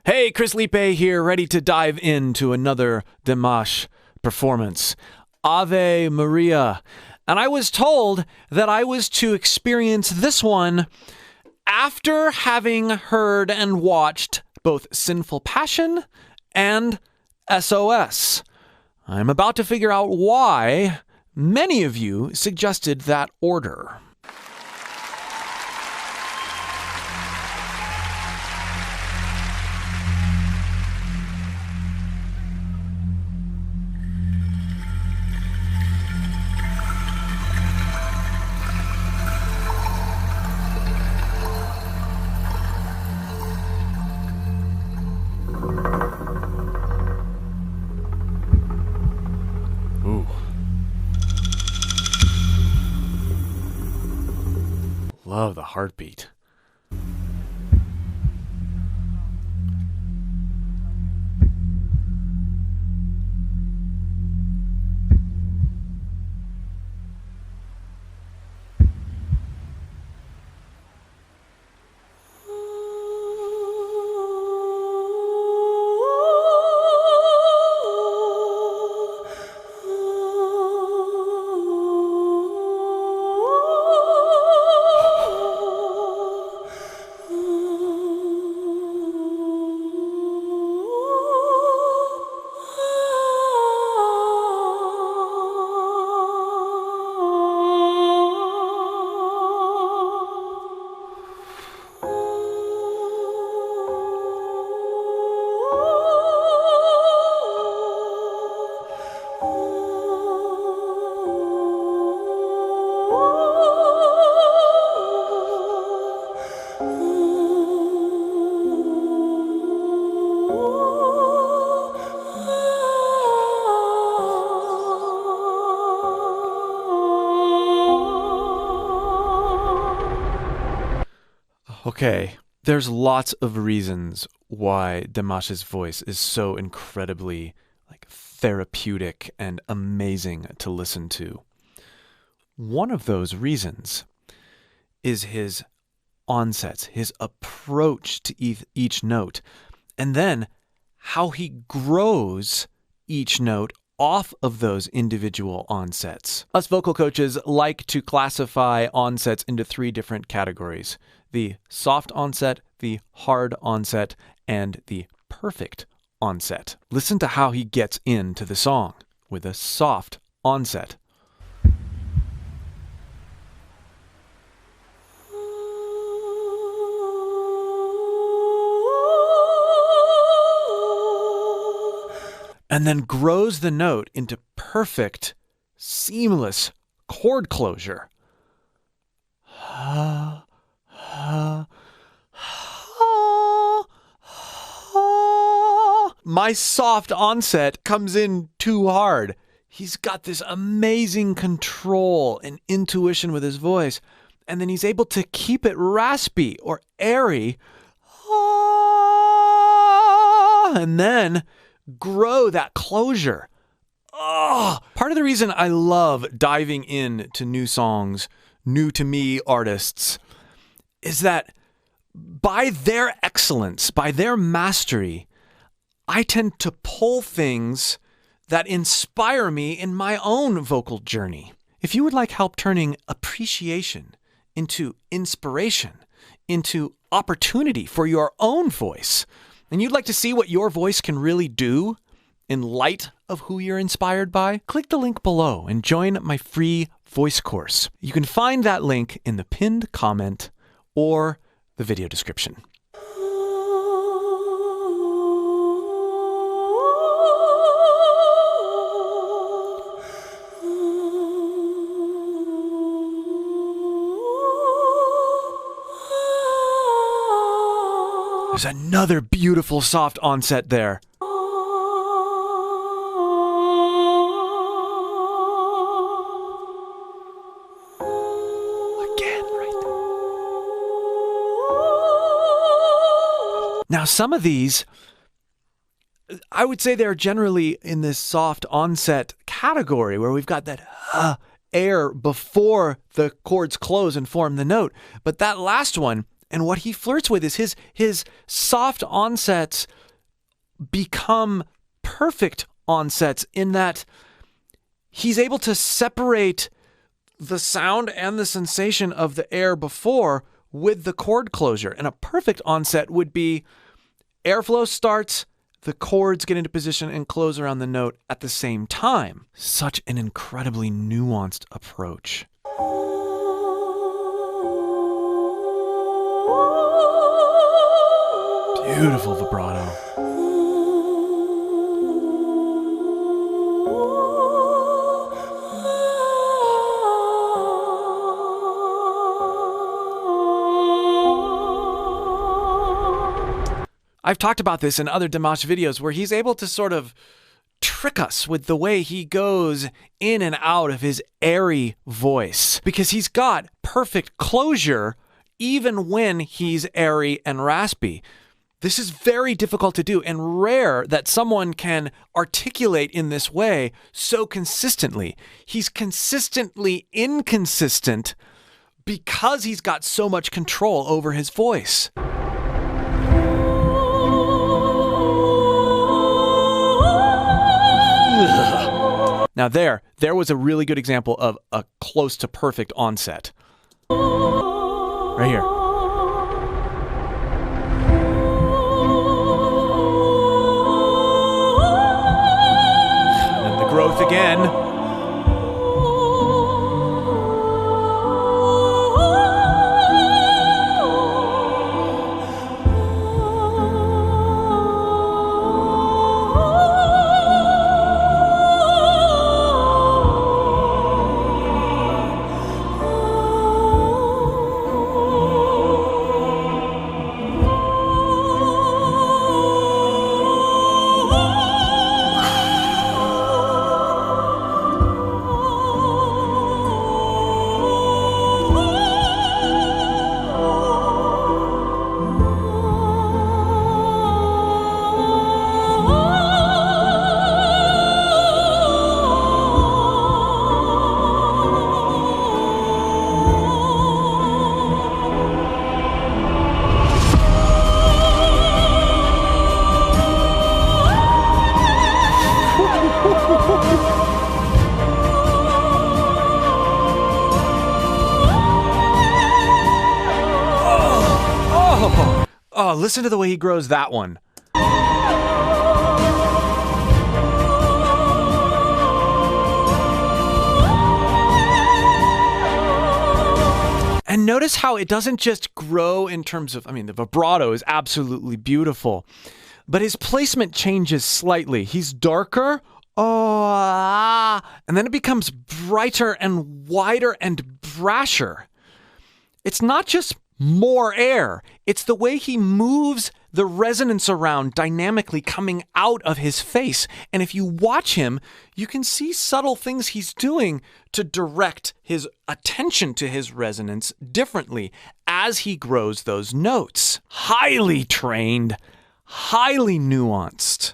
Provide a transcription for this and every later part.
Hey, Chris Liepe here, ready to dive into another Dimash performance. Ave Maria. And I was told that I was to experience this one after having heard and watched both Sinful Passion and S.O.S. I'm about to figure out why many of you suggested that order. Ooh. Love the heartbeat. Okay, there's lots of reasons why Dimash's voice is so incredibly therapeutic and amazing to listen to. One of those reasons is his onsets, his approach to each note, and then how he grows each note off of those individual onsets. Us vocal coaches like to classify onsets into 3 different categories: the soft onset, the hard onset, and the perfect onset. Listen to how he gets into the song with a soft onset. And then grows the note into perfect, seamless chord closure. My soft onset comes in too hard. He's got this amazing control and intuition with his voice, and then he's able to keep it raspy or airy, and then grow that closure. Part of the reason I love diving into new songs, new to me artists, is that by their excellence, by their mastery, I tend to pull things that inspire me in my own vocal journey. If you would like help turning appreciation into inspiration, into opportunity for your own voice, and you'd like to see what your voice can really do in light of who you're inspired by, click the link below and join my free voice course. You can find that link in the pinned comment or the video description. There's another beautiful soft onset there. Again, right there. Now, some of these, I would say they're generally in this soft onset category where we've got that air before the chords close and form the note. But that last one And what he flirts with is his soft onsets become perfect onsets in that he's able to separate the sound and the sensation of the air before with the chord closure. And a perfect onset would be airflow starts, the chords get into position and close around the note at the same time. Such an incredibly nuanced approach. Beautiful vibrato. I've talked about this in other Dimash videos where he's able to sort of trick us with the way he goes in and out of his airy voice because he's got perfect closure even when he's airy and raspy. This is very difficult to do and rare that someone can articulate in this way so consistently. He's consistently inconsistent because he's got so much control over his voice. Now there was a really good example of a close to perfect onset. Right here. And the growth again. Oh, listen to the way he grows that one. And notice how it doesn't just grow in terms of, the vibrato is absolutely beautiful, but his placement changes slightly. He's darker, and then it becomes brighter and wider and brasher. It's not just more air. It's the way he moves the resonance around dynamically coming out of his face. And if you watch him, you can see subtle things he's doing to direct his attention to his resonance differently as he grows those notes. Highly trained, highly nuanced.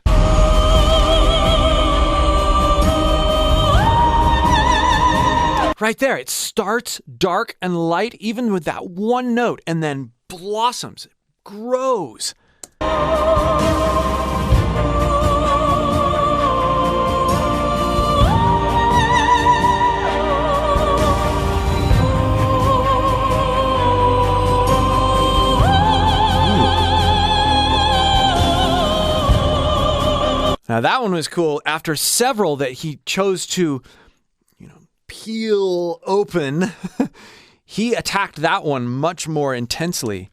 Right there, it starts dark and light, even with that one note, and then blossoms, grows. Now that one was cool. After several that he chose to peel open, he attacked that one much more intensely.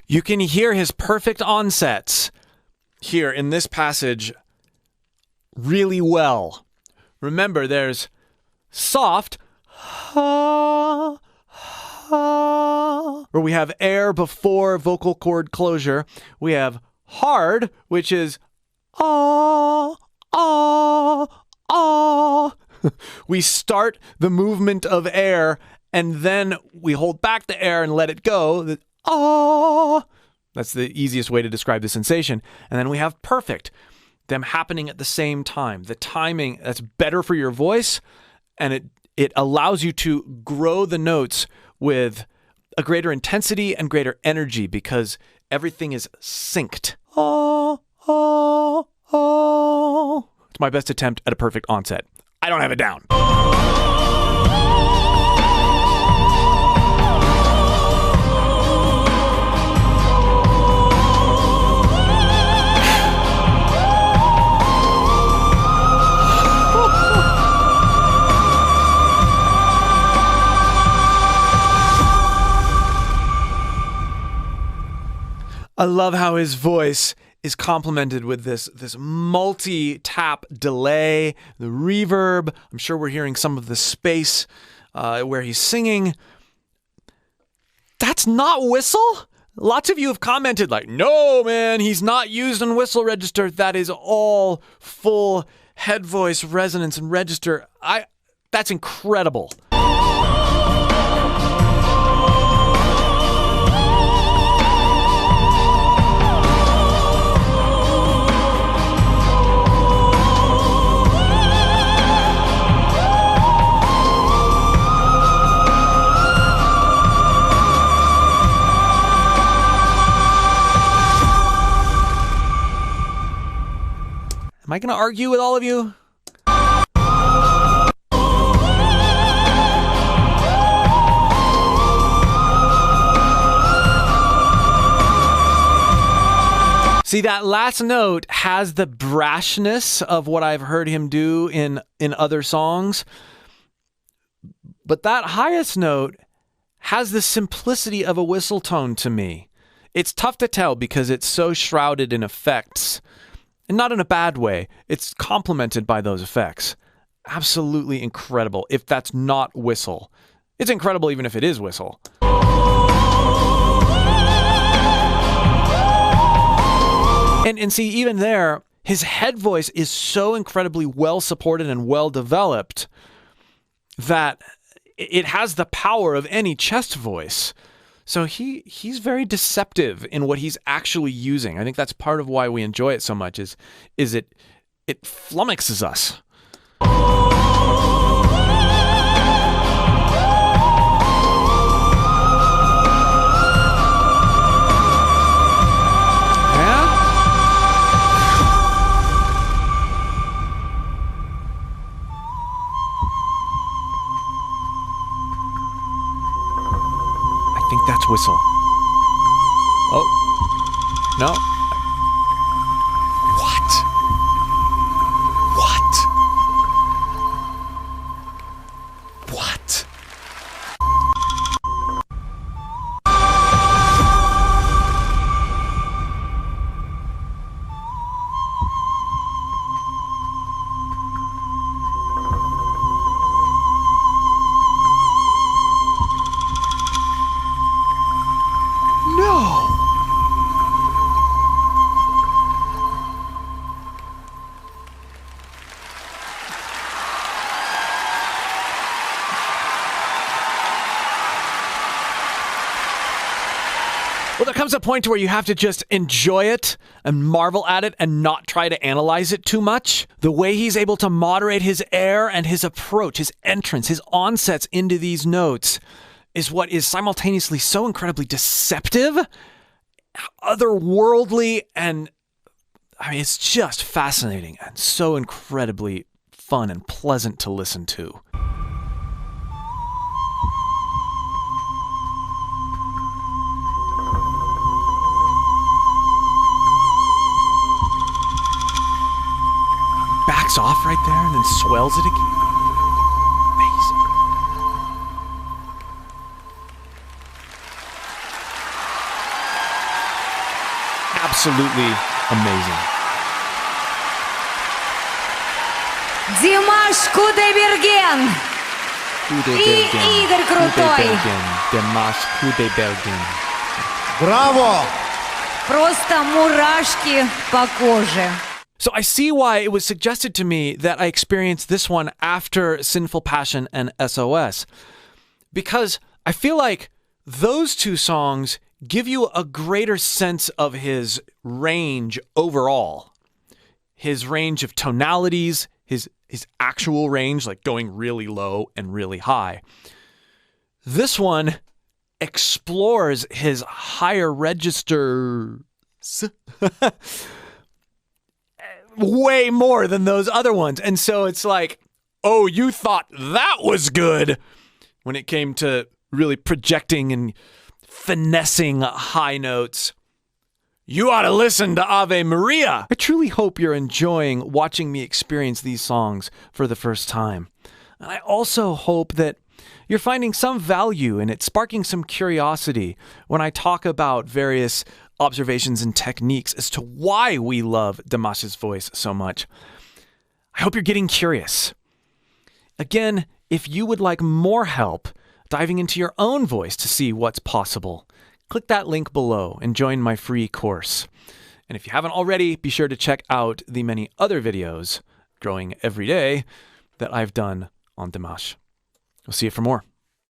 You can hear his perfect onsets here in this passage really well. Remember, there's soft, ha, ha, where we have air before vocal cord closure. We have hard, which is ah, ah, ah. We start the movement of air, and then we hold back the air and let it go. Ah. That's the easiest way to describe the sensation. And then we have perfect, them happening at the same time. The timing, that's better for your voice, and it allows you to grow the notes with a greater intensity and greater energy because everything is synced. Ah, ah, ah. It's my best attempt at a perfect onset. I don't have it down. I love how his voice is complemented with this multi-tap delay, the reverb. I'm sure we're hearing some of the space where he's singing. That's not whistle? Lots of you have commented like, no, man, he's not used on whistle register. That is all full head voice resonance and register. That's incredible. Am I going to argue with all of you? See, that last note has the brashness of what I've heard him do in other songs. But that highest note has the simplicity of a whistle tone to me. It's tough to tell because it's so shrouded in effects. And not in a bad way. It's complemented by those effects. Absolutely incredible if that's not whistle. It's incredible even if it is whistle. And see, even there, his head voice is so incredibly well supported and well developed that it has the power of any chest voice. So he's very deceptive in what he's actually using. I think that's part of why we enjoy it so much is it flummoxes us. Yeah? I think that's whistle. Oh, no. What? What? No. Well, there comes a point where you have to just enjoy it and marvel at it and not try to analyze it too much. The way he's able to moderate his air and his approach, his entrance, his onsets into these notes is what is simultaneously so incredibly deceptive, otherworldly, and I mean, it's just fascinating and so incredibly fun and pleasant to listen to. Backs off right there and then swells it again. Amazing. Absolutely amazing. Dimash Kudaibergen. И Игорь крутой. Dimash Belgin. Браво! Просто мурашки по коже. So I see why it was suggested to me that I experienced this one after Sinful Passion and S.O.S. Because I feel like those two songs give you a greater sense of his range overall. His range of tonalities, his actual range, like going really low and really high. This one explores his higher registers way more than those other ones. And so it's like, oh, you thought that was good when it came to really projecting and finessing high notes. You ought to listen to Ave Maria. I truly hope you're enjoying watching me experience these songs for the first time. And I also hope that you're finding some value in it, sparking some curiosity when I talk about various observations and techniques as to why we love Dimash's voice so much. I hope you're getting curious. Again, if you would like more help diving into your own voice to see what's possible, click that link below and join my free course. And if you haven't already, be sure to check out the many other videos, growing every day, that I've done on Dimash. We'll see you for more.